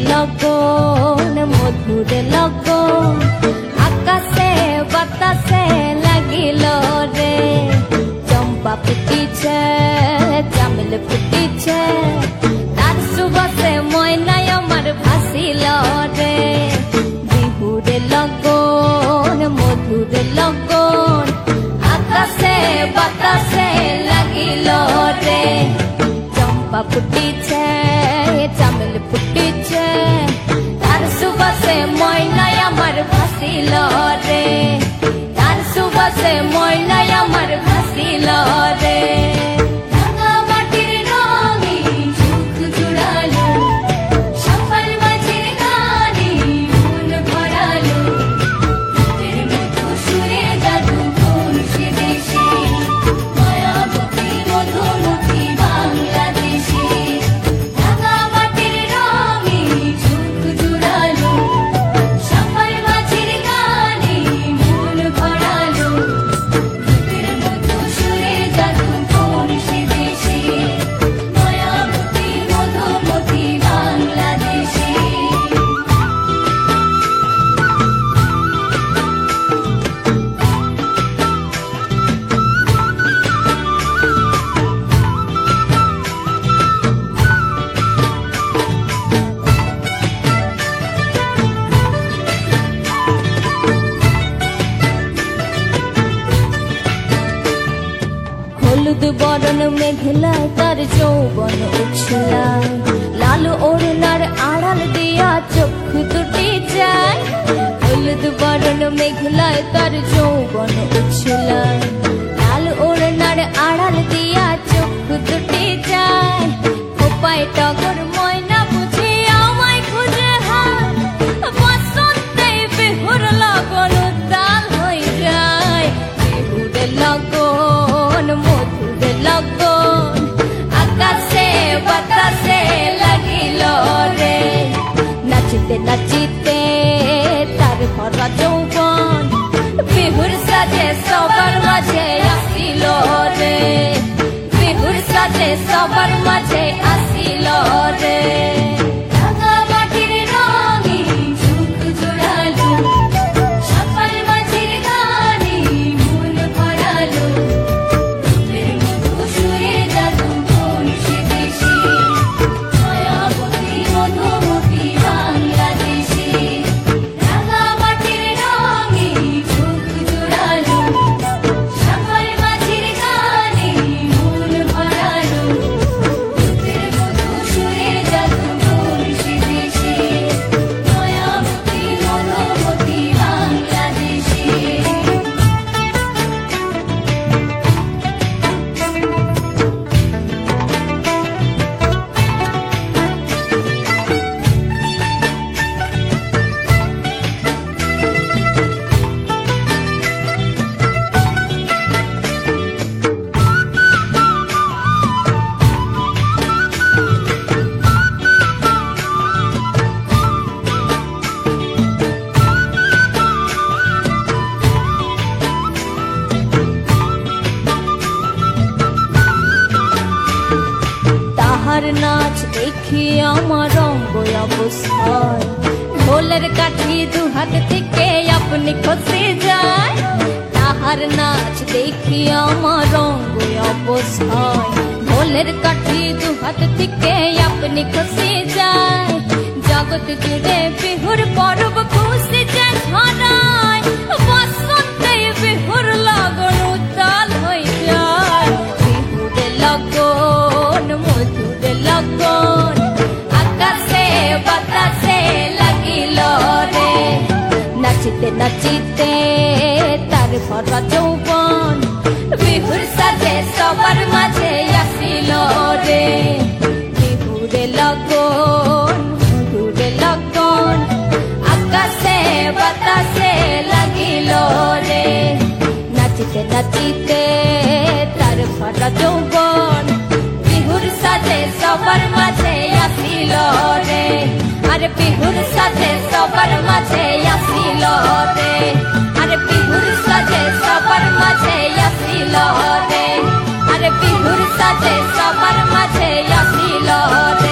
লগন মধুর লগন আকাশে বাতাসে লাগিল রে চম্পা ফুটিছে চামেল ফুটিছে তার সুবাসে ময়নায় আমার ভাসিল রে বিহুর লগন মধুর লগন আকাশে বাতাসে লাগিল রে চম্পা ফুটিছে চামেল ফুটিছে তার সুবাসে ময়নায় আমার ভাসিল রে তার সুবাসে ময়নায় আমার ভাসিল রে হলুদ বরণ মেঘলায় তার যৌবন উছলায় লাল ওড়নার আড়াল দিয়া চোখ দুটি যায় হলুদ বরণ মেঘলায় তার যৌবন উছলায় লাল ওড়নার আড়াল দিয়া চোখ দুটি যায় খোপায় টগর ময়না বুঝি আমায় খুঁজে হায় বসন্তে বিহুর লগন উত্তাল হয়ে যায় বিহুর লগন মধুর লগন আকাশে বাতাসে লাগিল রে নাচিতে নাচিতে তার ভরা যৌবন বিহুর সাজে সবার মাঝে আসিল রে বিহুর সাজে সবার মাঝে আসিল রে তাহার নাচ দেখি আমার অঙ্গ অবস্থায় ঢোলের কাঠি দু হাত থেকে আপনি খসে যায় তাহার নাচ দেখি আমার অঙ্গ অবস্থায় ঢোলের কাঠি দু হাত থেকে আপনি খসে যায় জগৎ জুড়ে বিহুর পর্ব খুশি যে ছড়ায় বসন্তে বিহুর লগন উত্তাল হয়ে যায় বিহুর লগন মধুর লগন আকাশে বাতাসে লাগিল রে নাচিতে নাচিতে তার ভরা যৌবন বিহুর সাজে সবার মাঝে আসিল রে বিহুর লগন মধুর লগন আকাশে বাতাসে লাগিল রে নাচিতে নাচিতে তার ভরা যৌবন বিহুর সাজে সবার মাঝে আসিল রে আরে বিহুর সাজে সবার মাঝে আসিল রে আরে বিহুর সাজে সবার মাঝে আসিল রে আরে বিহুর সাজে সবার মাঝে আসিল রে